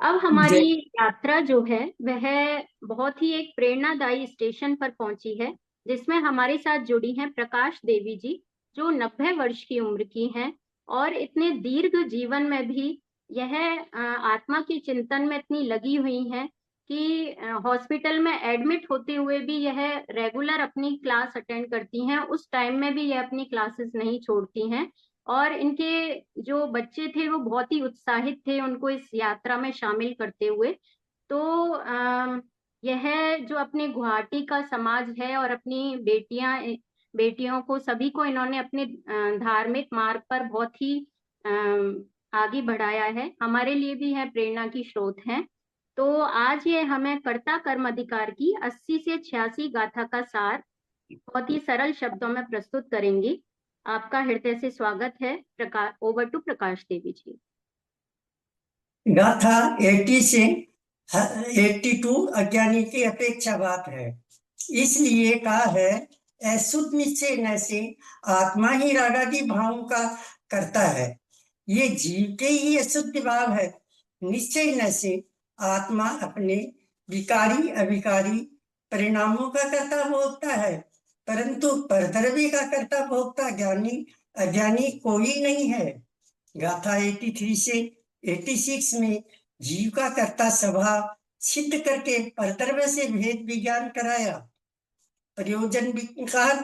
अब हमारी जय यात्रा जो है वह बहुत ही एक प्रेरणादायी स्टेशन पर पहुंची है, जिसमें हमारे साथ जुड़ी हैं प्रकाश देवी जी, जो 90 वर्ष की उम्र की हैं और इतने दीर्घ जीवन में भी यह आत्मा के चिंतन में इतनी लगी हुई हैं कि हॉस्पिटल में एडमिट होते हुए भी यह रेगुलर अपनी क्लास अटेंड करती हैं। उस टाइम में भी यह अपनी क्लासेस नहीं छोड़ती हैं और इनके जो बच्चे थे वो बहुत ही उत्साहित थे उनको इस यात्रा में शामिल करते हुए। तो यह जो अपने गुवाहाटी का समाज है और अपनी बेटियों को सभी को इन्होंने अपने धार्मिक मार्ग पर बहुत ही आगे बढ़ाया है, हमारे लिए भी है प्रेरणा की स्रोत है। तो आज ये हमें कर्ता कर्म अधिकार की 80 से 86 गाथा का सार बहुत ही सरल शब्दों में प्रस्तुत करेंगी। आपका हृदय से स्वागत है। ओवर टू प्रकाश देवी जी। गाथा 80 से 82 अज्ञानी की अपेक्षा बात है। इसलिए कहा है, अशुद्ध निश्चय न से आत्मा ही रागादि भावों का करता है। ये जीव के ही अशुद्ध भाव है। निश्चय न से आत्मा अपने विकारी अविकारी परिणामों का कर्ता भोगता है, परंतु परद्रव्य का कर्ता भोगता ज्ञानी अज्ञानी कोई नहीं है। गाथा 83 से 86 में जीव का कर्ता स्वभाव सिद्ध करके परतर्व से भेद विज्ञान कराया। प्रयोजन विकार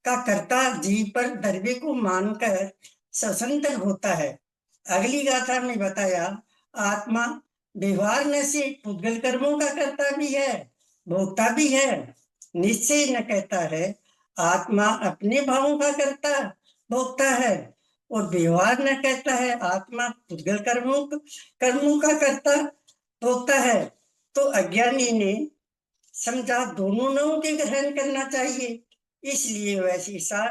का कर्ता जीव पर द्रव्य को मानकर स्वतंत्र होता है। अगली गाथा में बताया, आत्मा व्यवहार न से पुद्गल कर्मों का कर्ता भी है, भोक्ता भी है। निश्चय न कहता है, आत्मा अपने भावों का कर्ता भोक्ता है, और व्यवहार न कहता है आत्मा पुद्गल कर्मों का कर्ता भोक्ता है। तो अज्ञानी ने समझा दोनों नामों के ग्रहण करना चाहिए, इसलिए वैसे सा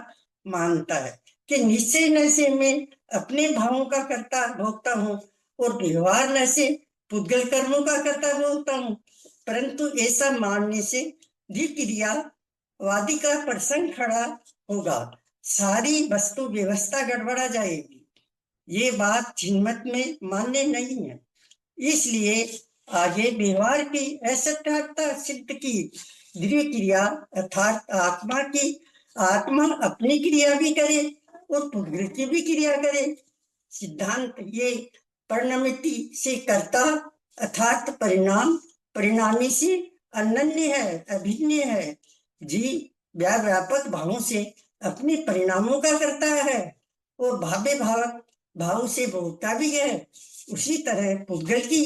मानता है कि निश्चय न से मैं अपने भावों का कर्ता भोगता हूँ और व्यवहार न से पुद्गल कर्मों का कर्ता भोगता हूँ। परंतु ऐसा मानने से द्विक्रियावादी का प्रसंग खड़ा होगा, सारी वस्तु व्यवस्था गड़बड़ा जाएगी। ये बात चिन्मत में मान्य नहीं है। इसलिए आगे व्यवहार की असत्यात्ता सिद्ध की दृढ़ क्रिया अर्थात आत्मा अपनी क्रिया भी करे और पुद्गल की भी क्रिया करे। सिद्धांत ये परिणमिति से कर्ता अर्थात परिणामी से अनन्य है, अभिन्न है। जीव व्यापक भावों से अपने परिणामों का करता है और भाव से भोगता भी है। उसी तरह पुद्गल की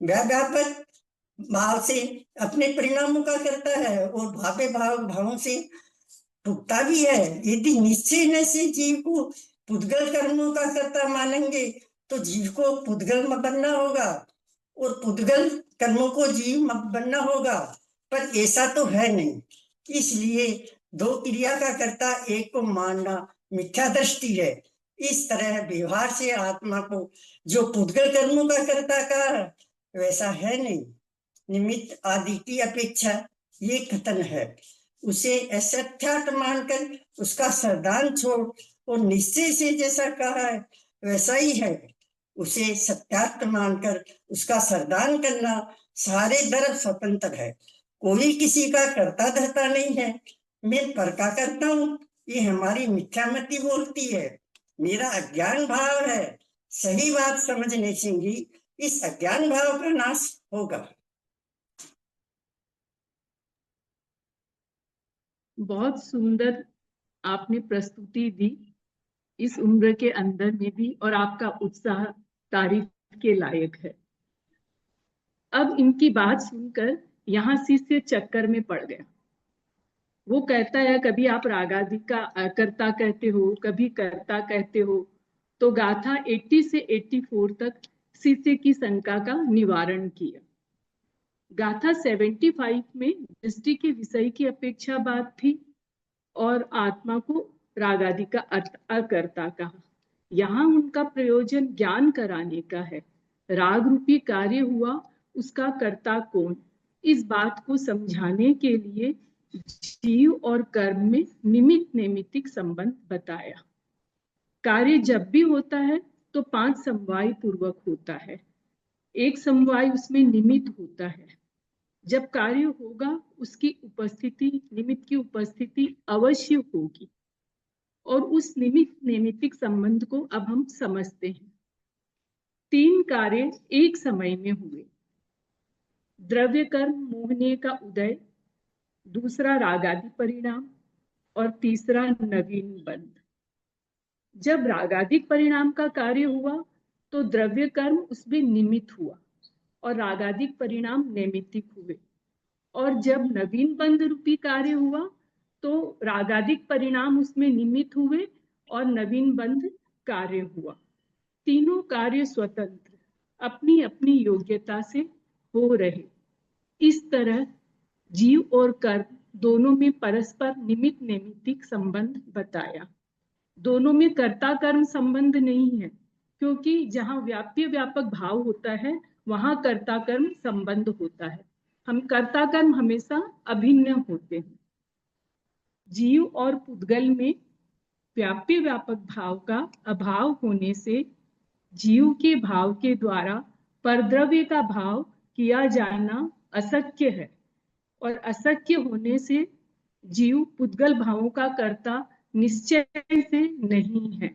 व्यापक भाव से अपने परिणामों का करता है और भावों से भुगता भी है। यदि निश्चय न से जीव को पुद्गल कर्मों का कर्ता मानेंगे तो जीव को पुद्गल बनना होगा और पुद्गल कर्मों को जीव बनना होगा, पर ऐसा तो है नहीं। इसलिए दो क्रिया का कर्ता एक को मानना मिथ्या दृष्टि है। इस तरह व्यवहार से आत्मा को जो पुद्गल कर्मों का कर्ता कहा वैसा है नहीं। निमित्त आदि की अपेक्षा ये कथन है। उसे असत्यात मानकर उसका सरदान छोड़ और निश्चय से जैसा कहा है वैसा ही है। उसे सत्यार्थ मानकर उसका सरदान करना सारे तरफ स्वतंत्र है। कोई किसी का कर्ता धर्ता नहीं है। मैं पर का करता हूँ, ये हमारी मिथ्यामति बोलती है। मेरा अज्ञान भाव है। सही बात समझने से ही इस अज्ञान भाव का नाश होगा। बहुत सुंदर आपने प्रस्तुति दी इस उम्र के अंदर में भी, और आपका उत्साह तारीफ के लायक है। अब इनकी बात सुनकर यहाँ शिष्य चक्कर में पड़ गया। वो कहता है कभी आप रागादि का अकर्ता कहते हो, कभी कर्ता कहते हो। तो गाथा 80 से 84 तक शिष्य की शंका का निवारण किया। गाथा 75 में दृष्टि के विषय की अपेक्षा बात थी और आत्मा को रागादि का अकर्ता कहा। यहाँ उनका प्रयोजन ज्ञान कराने का है। राग रूपी कार्य हुआ, उसका कर्ता कौन, इस बात को समझाने के लिए जीव और कर्म में निमित्त नैमित्तिक संबंध बताया। कार्य जब भी होता है तो 5 समवाय पूर्वक होता है। एक समवाय उसमें निमित्त होता है। जब कार्य होगा उसकी उपस्थिति, निमित्त की उपस्थिति अवश्य होगी। और उस निमित्त नैमित्तिक संबंध को अब हम समझते हैं। 3 कार्य एक समय में हुए। द्रव्य कर्म मोहने का उदय, दूसरा रागादि परिणाम और तीसरा नवीन बंध। जब रागादिक परिणाम का कार्य हुआ तो द्रव्य कर्म उसमें निमित्त हुआ और रागादिक परिणाम नैमित्तिक हुए। और जब नवीन बंध रूपी कार्य हुआ तो रागादिक परिणाम उसमें निमित्त हुए और नवीन बंध कार्य हुआ। तीनों कार्य स्वतंत्र अपनी अपनी योग्यता से हो रहे। इस तरह जीव और कर्म दोनों में परस्पर निमित्त नैमित्तिक संबंध बताया। दोनों में कर्ता कर्म संबंध नहीं है, क्योंकि जहां व्याप्य व्यापक भाव होता है वहां कर्ता कर्म संबंध होता है। हम कर्ता कर्म हमेशा अभिन्न होते हैं। जीव और पुद्गल में व्याप्य व्यापक भाव का अभाव होने से जीव के भाव के द्वारा परद्रव्य का भाव किया जाना अशक्य है। और अशक्य होने से जीव पुद्गल भावों का कर्ता निश्चय से नहीं है।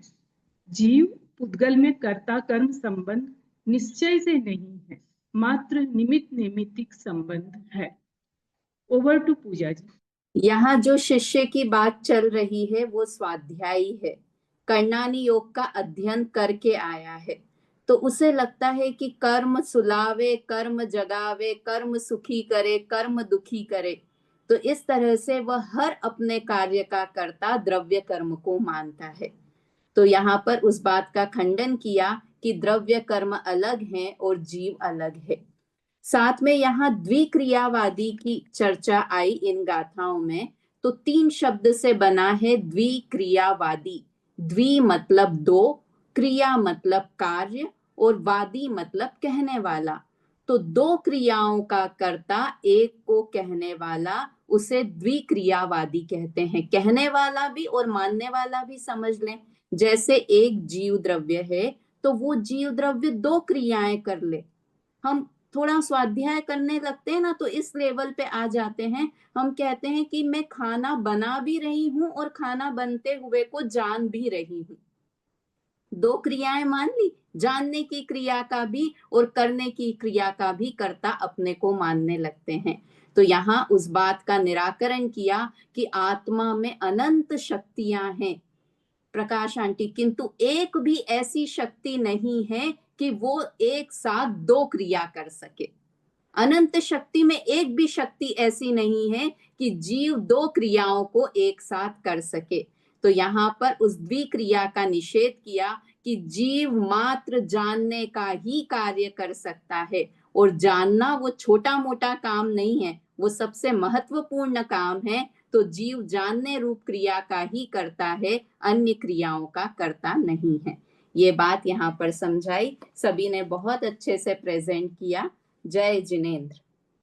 जीव पुद्गल में कर्ता कर्म संबंध निश्चय से नहीं है, मात्र निमित्त नैमित्तिक संबंध है। ओवर टू पूजा जी। यहाँ जो शिष्य की बात चल रही है वो स्वाध्यायी है, कर्णानी योग का अध्ययन करके आया है। तो उसे लगता है कि कर्म सुलावे, कर्म जगावे, कर्म सुखी करे, कर्म दुखी करे। तो इस तरह से वह हर अपने कार्य का कर्ता द्रव्य कर्म को मानता है। तो यहाँ पर उस बात का खंडन किया कि द्रव्य कर्म अलग हैं और जीव अलग है। साथ में यहाँ द्विक्रियावादी की चर्चा आई इन गाथाओं में। तो 3 शब्द से बना है द्विक्रियावादी। द्वि मतलब 2, क्रिया मतलब कार्य और वादी मतलब कहने वाला। तो 2 क्रियाओं का कर्ता एक को कहने वाला, उसे द्विक्रियावादी कहते हैं। कहने वाला भी और मानने वाला भी समझ लें। जैसे एक जीव द्रव्य है तो वो जीव द्रव्य 2 क्रियाएं कर ले। हम थोड़ा स्वाध्याय करने लगते हैं ना तो इस लेवल पे आ जाते हैं। हम कहते हैं कि मैं खाना बना भी रही हूँ और खाना बनते हुए को जान भी रही हूँ। 2 क्रियाएं मान ली, जानने की क्रिया का भी और करने की क्रिया का भी कर्ता अपने को मानने लगते हैं। तो यहाँ उस बात का निराकरण किया कि आत्मा में अनंत शक्तियां हैं प्रकाश आंटी, किंतु एक भी ऐसी शक्ति नहीं है कि वो एक साथ 2 क्रिया कर सके। अनंत शक्ति में एक भी शक्ति ऐसी नहीं है कि जीव 2 क्रियाओं को एक साथ कर सके। तो यहाँ पर उस द्विक्रिया का निषेध किया कि जीव मात्र जानने का ही कार्य कर सकता है। और जानना वो छोटा मोटा काम नहीं है, वो सबसे महत्वपूर्ण काम है। तो जीव जानने रूप क्रिया का ही करता है, अन्य क्रियाओं का करता नहीं है। ये बात यहाँ पर समझाई। सभी ने बहुत अच्छे से प्रेजेंट किया। जय जिनेंद्र।